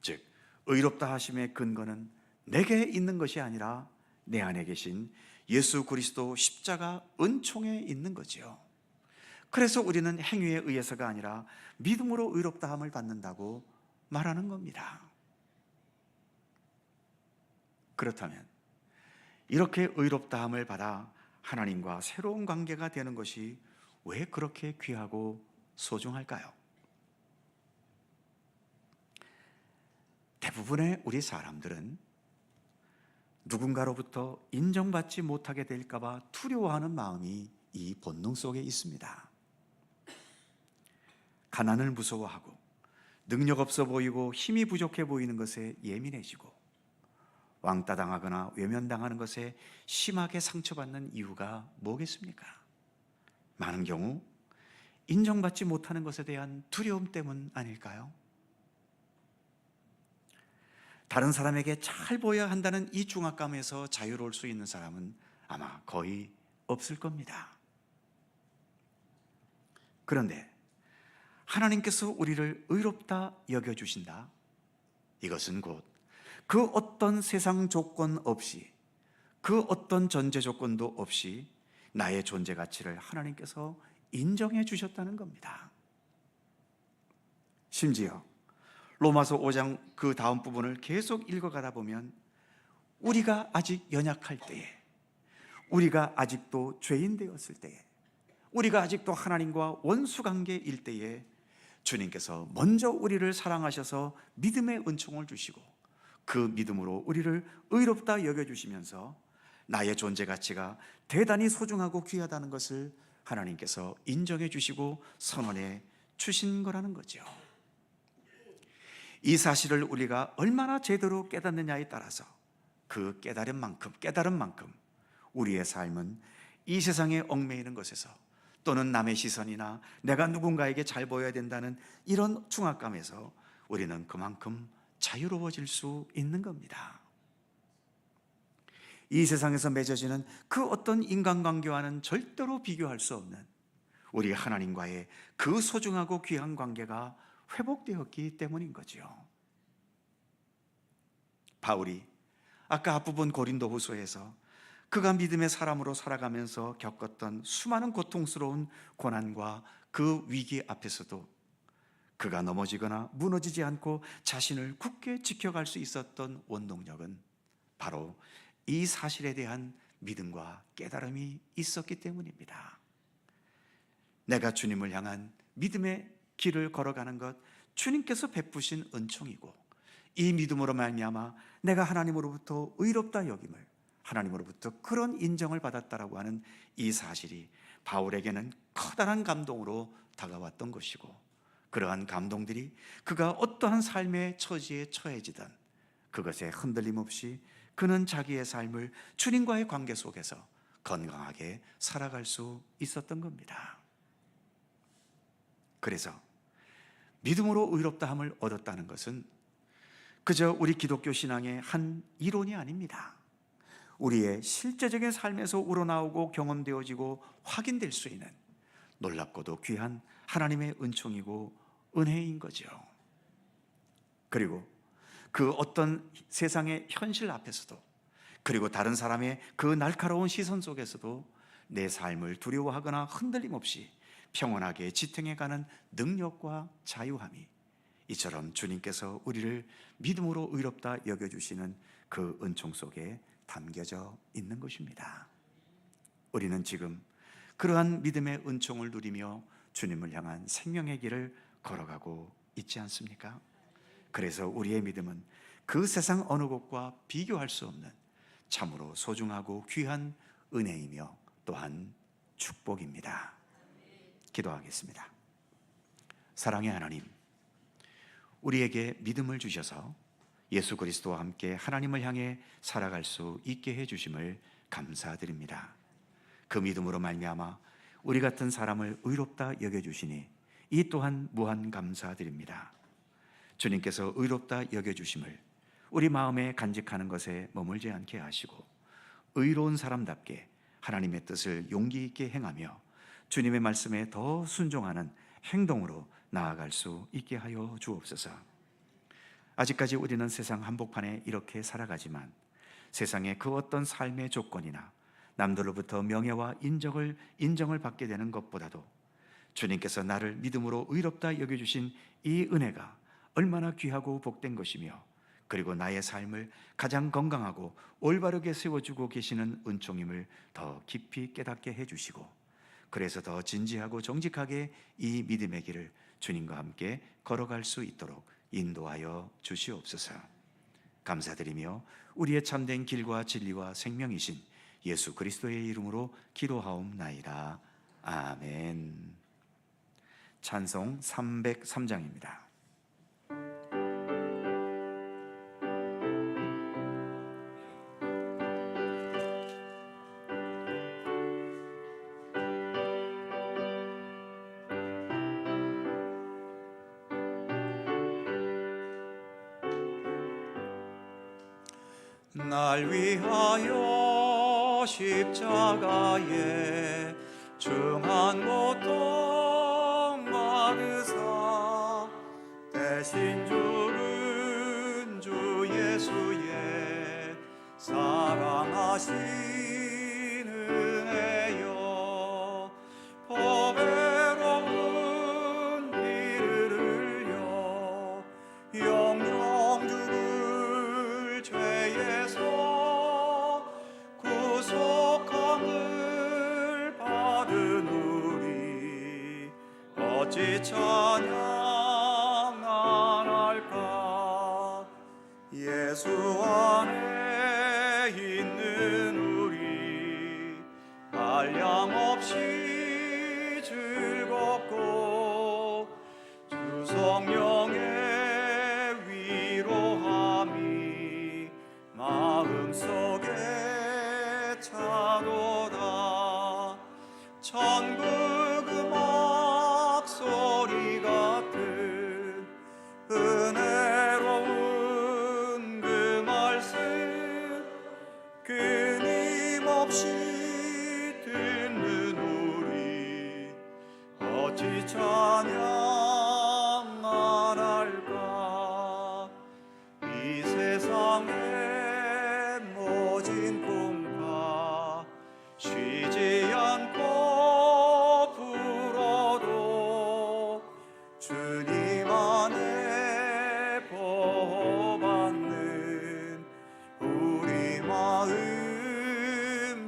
즉, 의롭다 하심의 근거는 내게 있는 것이 아니라 내 안에 계신 예수 그리스도 십자가 은총에 있는 거지요. 그래서 우리는 행위에 의해서가 아니라 믿음으로 의롭다함을 받는다고 말하는 겁니다. 그렇다면 이렇게 의롭다함을 받아 하나님과 새로운 관계가 되는 것이 왜 그렇게 귀하고 소중할까요? 대부분의 우리 사람들은 누군가로부터 인정받지 못하게 될까 봐 두려워하는 마음이 이 본능 속에 있습니다. 가난을 무서워하고 능력 없어 보이고 힘이 부족해 보이는 것에 예민해지고 왕따 당하거나 외면당하는 것에 심하게 상처받는 이유가 뭐겠습니까? 많은 경우 인정받지 못하는 것에 대한 두려움 때문 아닐까요? 다른 사람에게 잘 보여야 한다는 이 중압감에서 자유로울 수 있는 사람은 아마 거의 없을 겁니다. 그런데 하나님께서 우리를 의롭다 여겨주신다. 이것은 곧 그 어떤 세상 조건 없이, 그 어떤 전제 조건도 없이 나의 존재 가치를 하나님께서 인정해 주셨다는 겁니다. 심지어 로마서 5장 그 다음 부분을 계속 읽어가다 보면 우리가 아직 연약할 때에, 우리가 아직도 죄인 되었을 때에, 우리가 아직도 하나님과 원수 관계일 때에 주님께서 먼저 우리를 사랑하셔서 믿음의 은총을 주시고 그 믿음으로 우리를 의롭다 여겨주시면서 나의 존재 가치가 대단히 소중하고 귀하다는 것을 하나님께서 인정해 주시고 선언해 주신 거라는 거죠. 이 사실을 우리가 얼마나 제대로 깨닫느냐에 따라서 그 깨달은 만큼 우리의 삶은 이 세상에 얽매이는 것에서 또는 남의 시선이나 내가 누군가에게 잘 보여야 된다는 이런 중압감에서 우리는 그만큼 자유로워질 수 있는 겁니다. 이 세상에서 맺어지는 그 어떤 인간관계와는 절대로 비교할 수 없는 우리 하나님과의 그 소중하고 귀한 관계가 회복되었기 때문인 거죠. 바울이 아까 앞부분 고린도후서에서 그가 믿음의 사람으로 살아가면서 겪었던 수많은 고통스러운 고난과 그 위기 앞에서도 그가 넘어지거나 무너지지 않고 자신을 굳게 지켜갈 수 있었던 원동력은 바로 이 사실에 대한 믿음과 깨달음이 있었기 때문입니다. 내가 주님을 향한 믿음의 길을 걸어가는 것, 주님께서 베푸신 은총이고 이 믿음으로 말미암아 내가 하나님으로부터 의롭다 여김을, 하나님으로부터 그런 인정을 받았다라고 하는 이 사실이 바울에게는 커다란 감동으로 다가왔던 것이고, 그러한 감동들이 그가 어떠한 삶의 처지에 처해지든 그것에 흔들림 없이 그는 자기의 삶을 주님과의 관계 속에서 건강하게 살아갈 수 있었던 겁니다. 그래서 믿음으로 의롭다함을 얻었다는 것은 그저 우리 기독교 신앙의 한 이론이 아닙니다. 우리의 실제적인 삶에서 우러나오고 경험되어지고 확인될 수 있는 놀랍고도 귀한 하나님의 은총이고 은혜인 거죠. 그리고 그 어떤 세상의 현실 앞에서도, 그리고 다른 사람의 그 날카로운 시선 속에서도 내 삶을 두려워하거나 흔들림 없이 평온하게 지탱해가는 능력과 자유함이 이처럼 주님께서 우리를 믿음으로 의롭다 여겨주시는 그 은총 속에 담겨져 있는 것입니다. 우리는 지금 그러한 믿음의 은총을 누리며 주님을 향한 생명의 길을 걸어가고 있지 않습니까? 그래서 우리의 믿음은 그 세상 어느 곳과 비교할 수 없는 참으로 소중하고 귀한 은혜이며 또한 축복입니다. 기도하겠습니다. 사랑의 하나님, 우리에게 믿음을 주셔서 예수 그리스도와 함께 하나님을 향해 살아갈 수 있게 해주심을 감사드립니다. 그 믿음으로 말미암아 우리 같은 사람을 의롭다 여겨주시니 이 또한 무한 감사드립니다. 주님께서 의롭다 여겨주심을 우리 마음에 간직하는 것에 머물지 않게 하시고 의로운 사람답게 하나님의 뜻을 용기 있게 행하며 주님의 말씀에 더 순종하는 행동으로 나아갈 수 있게 하여 주옵소서. 아직까지 우리는 세상 한복판에 이렇게 살아가지만 세상의 그 어떤 삶의 조건이나 남들로부터 명예와 인정을 받게 되는 것보다도 주님께서 나를 믿음으로 의롭다 여겨주신 이 은혜가 얼마나 귀하고 복된 것이며, 그리고 나의 삶을 가장 건강하고 올바르게 세워주고 계시는 은총임을 더 깊이 깨닫게 해주시고, 그래서 더 진지하고 정직하게 이 믿음의 길을 주님과 함께 걸어갈 수 있도록 인도하여 주시옵소서. 감사드리며 우리의 참된 길과 진리와 생명이신 예수 그리스도의 이름으로 기도하옵나이다. 아멘. 찬송 303장입니다. 날 위하여 십자가에 중한 고통 받으사 대신 죽은 주 예수의 사랑하신 은혜여, 보배로운 피를 흘려 영영 죽을 죄에서 구속함을 받은 우리 어찌 찬양 안 할까. 예수 안에 있는 우리 한량없이 즐겁고 주 성령의 위로함이 마음속에 차도다. 천국 음악 소리 같은 은혜로운 그 말씀 끊임없이 듣는 우리 어찌 찬양 안 할까. 이 세상의 모진 풍파 쉬지 않고 불어도 주님 안에 보호받는 우리 마음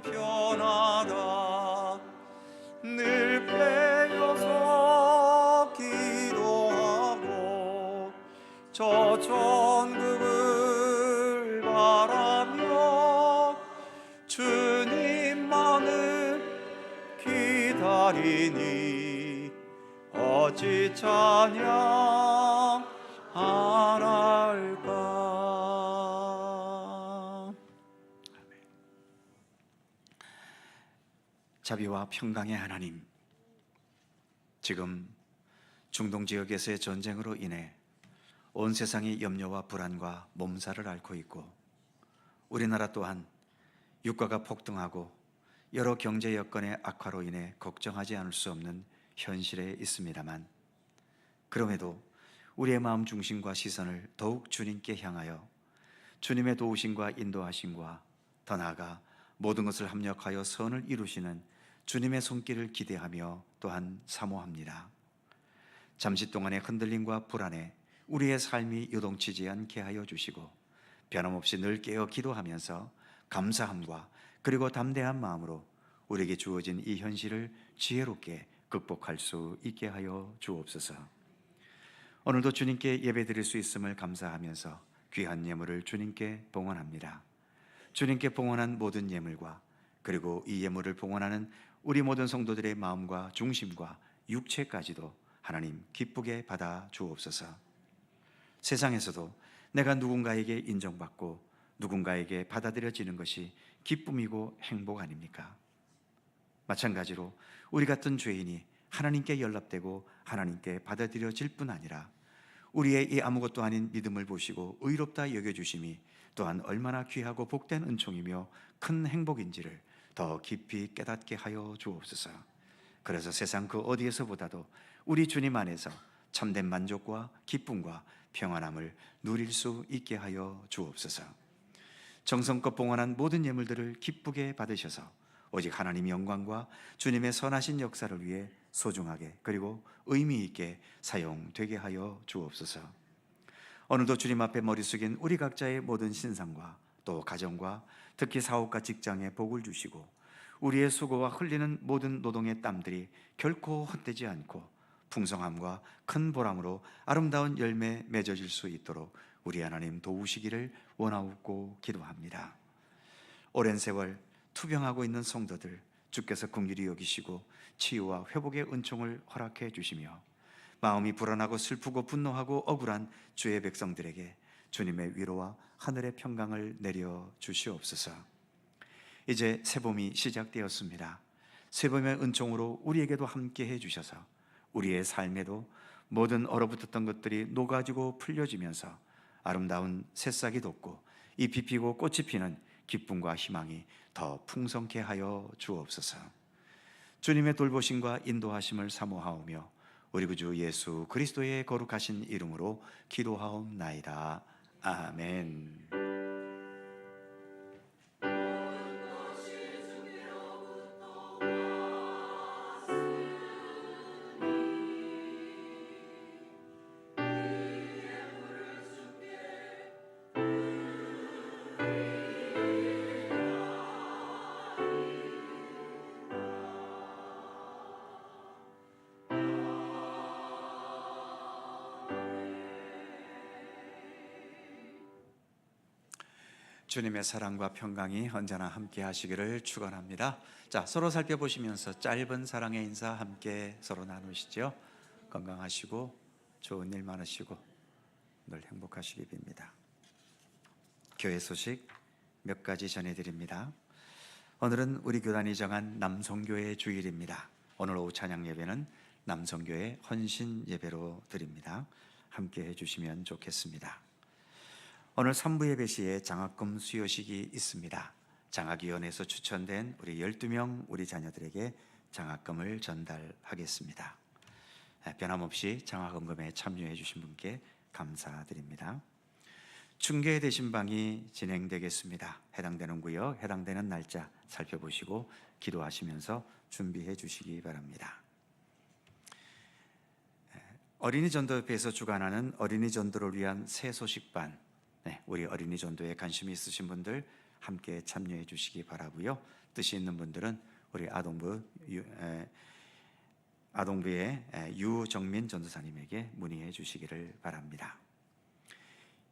편하다. 늘 패여서 기도하고 저 천국을 바라며 주님만을 기다리니 어찌 찬양 안 할까. 자비와 평강의 하나님, 지금 중동 지역에서의 전쟁으로 인해 온 세상이 염려와 불안과 몸살을 앓고 있고, 우리나라 또한 유가가 폭등하고 여러 경제 여건의 악화로 인해 걱정하지 않을 수 없는 현실에 있습니다만, 그럼에도 우리의 마음 중심과 시선을 더욱 주님께 향하여 주님의 도우심과 인도하심과 더 나아가 모든 것을 합력하여 선을 이루시는 주님의 손길을 기대하며 또한 사모합니다. 잠시 동안의 흔들림과 불안에 우리의 삶이 요동치지 않게 하여 주시고, 변함없이 늘 깨어 기도하면서 감사함과 그리고 담대한 마음으로 우리에게 주어진 이 현실을 지혜롭게 극복할 수 있게 하여 주옵소서. 오늘도 주님께 예배드릴 수 있음을 감사하면서 귀한 예물을 주님께 봉헌합니다. 주님께 봉헌한 모든 예물과 그리고 이 예물을 봉헌하는 우리 모든 성도들의 마음과 중심과 육체까지도 하나님 기쁘게 받아 주옵소서. 세상에서도 내가 누군가에게 인정받고 누군가에게 받아들여지는 것이 기쁨이고 행복 아닙니까? 마찬가지로 우리 같은 죄인이 하나님께 연락되고 하나님께 받아들여질 뿐 아니라 우리의 이 아무것도 아닌 믿음을 보시고 의롭다 여겨주심이 또한 얼마나 귀하고 복된 은총이며 큰 행복인지를 더 깊이 깨닫게 하여 주옵소서. 그래서 세상 그 어디에서보다도 우리 주님 안에서 참된 만족과 기쁨과 평안함을 누릴 수 있게 하여 주옵소서. 정성껏 봉헌한 모든 예물들을 기쁘게 받으셔서 오직 하나님의 영광과 주님의 선하신 역사를 위해 소중하게 그리고 의미 있게 사용되게 하여 주옵소서. 오늘도 주님 앞에 머리 숙인 우리 각자의 모든 신상과 또 가정과 특히 사업과 직장에 복을 주시고 우리의 수고와 흘리는 모든 노동의 땀들이 결코 헛되지 않고 풍성함과 큰 보람으로 아름다운 열매 맺어질 수 있도록 우리 하나님 도우시기를 원하옵고 기도합니다. 오랜 세월 투병하고 있는 성도들 주께서 긍휼히 여기시고 치유와 회복의 은총을 허락해 주시며 마음이 불안하고 슬프고 분노하고 억울한 주의 백성들에게 주님의 위로와 하늘의 평강을 내려 주시옵소서. 이제 새봄이 시작되었습니다. 새봄의 은총으로 우리에게도 함께 해주셔서 우리의 삶에도 모든 얼어붙었던 것들이 녹아지고 풀려지면서 아름다운 새싹이 돋고 잎이 피고 꽃이 피는 기쁨과 희망이 더 풍성케 하여 주옵소서. 주님의 돌보심과 인도하심을 사모하오며 우리 구주 예수 그리스도의 거룩하신 이름으로 기도하옵나이다. 아멘. 주님의 사랑과 평강이 언제나 함께 하시기를 축원합니다. 자, 서로 살펴보시면서 짧은 사랑의 인사 함께 서로 나누시죠. 건강하시고 좋은 일 많으시고 늘 행복하시기 빕니다. 교회 소식 몇 가지 전해드립니다. 오늘은 우리 교단이 정한 남성교회 주일입니다. 오늘 오후 찬양 예배는 남성교회 헌신 예배로 드립니다. 함께 해주시면 좋겠습니다. 오늘 3부 예배 시에 장학금 수여식이 있습니다. 장학위원회에서 추천된 우리 12명 우리 자녀들에게 장학금을 전달하겠습니다. 변함없이 장학금에 참여해 주신 분께 감사드립니다. 중계 대신방이 진행되겠습니다. 해당되는 구역, 해당되는 날짜 살펴보시고 기도하시면서 준비해 주시기 바랍니다. 어린이 전도협회에서 주관하는 어린이 전도를 위한 새 소식반, 우리 어린이 전도에 관심이 있으신 분들 함께 참여해 주시기 바라고요. 뜻이 있는 분들은 우리 아동부의 유정민 전도사님에게 문의해 주시기를 바랍니다.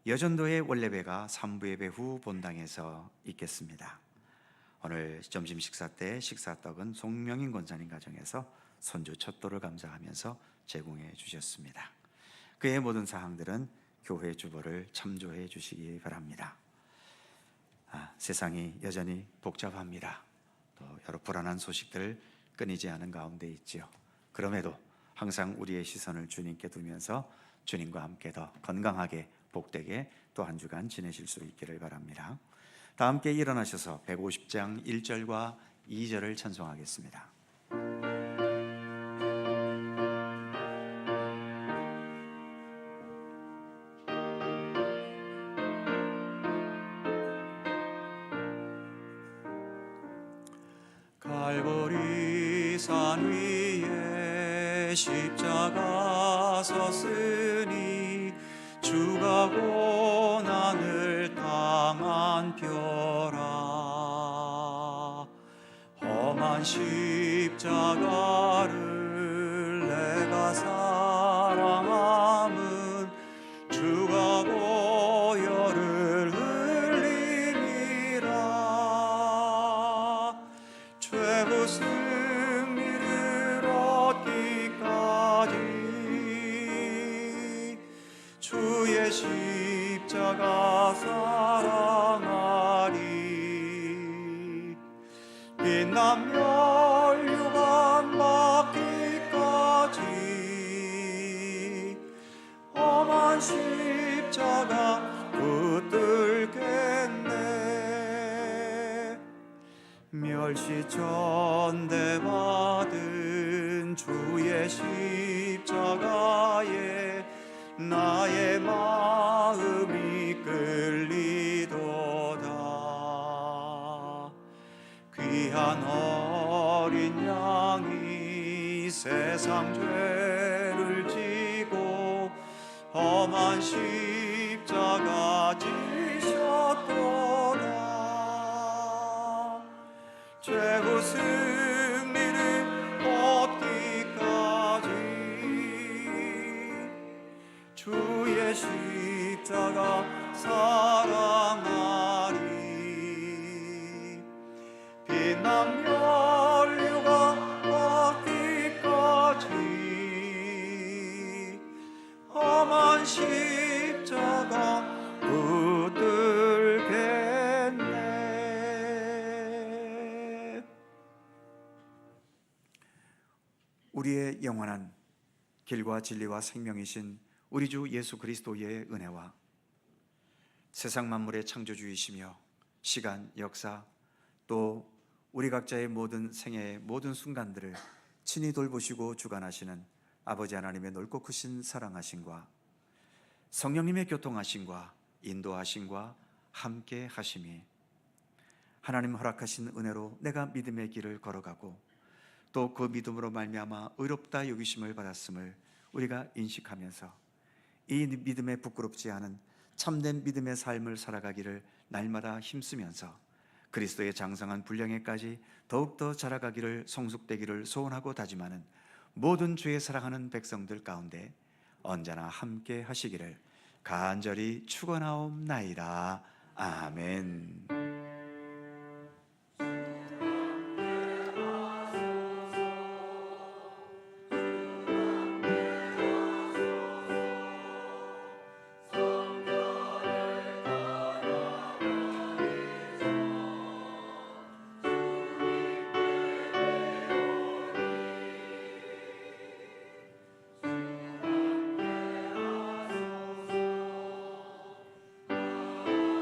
여전도의 원래배가 3부 예배 후 본당에서 있겠습니다. 오늘 점심 식사 때 식사떡은 송명인 권사님 가정에서 손주 첫돌을 감사하면서 제공해 주셨습니다. 그의 모든 사항들은 교회 주보를 참조해 주시기 바랍니다. 세상이 여전히 복잡합니다. 또 여러 불안한 소식들 끊이지 않은 가운데 있지요. 그럼에도 항상 우리의 시선을 주님께 두면서 주님과 함께 더 건강하게 복되게 또 한 주간 지내실 수 있기를 바랍니다. 다 함께 일어나셔서 150장 1절과 2절을 찬송하겠습니다. 갈보리 산 위에 십자가 섰으니 주가 고난을 당한 벼라. 험한 십자가를 내가 사랑함은 주가 보혈을 흘리니라. 최후 승리를 얻기까지 주의 십자가 사랑하리. 빛나며 멸류관 받기까지 험한 십자가 붙들겠네. 멸시 전대받은 주의 십자가에 나의 마음이 끌리도다. 귀한 어린 양이 세상 죄를 지고 험한 십자가 지셨도다. 최후 승리를 얻기까지 주의 십자가 사랑하리. 빛난 멸류가 받기까지 험한 십자가 붙들겠네. 우리의 영원한 길과 진리와 생명이신 우리 주 예수 그리스도의 은혜와 세상 만물의 창조주이시며 시간, 역사, 또 우리 각자의 모든 생애의 모든 순간들을 친히 돌보시고 주관하시는 아버지 하나님의 넓고 크신 사랑하심과 성령님의 교통하심과 인도하심과 함께 하심이 하나님 허락하신 은혜로 내가 믿음의 길을 걸어가고 또 그 믿음으로 말미암아 의롭다 여기심을 받았음을 우리가 인식하면서 이 믿음에 부끄럽지 않은 참된 믿음의 삶을 살아가기를 날마다 힘쓰면서 그리스도의 장성한 분량에까지 더욱더 자라가기를 성숙되기를 소원하고 다짐하는 모든 주의 사랑하는 백성들 가운데 언제나 함께 하시기를 간절히 축원하옵나이다. 아멘.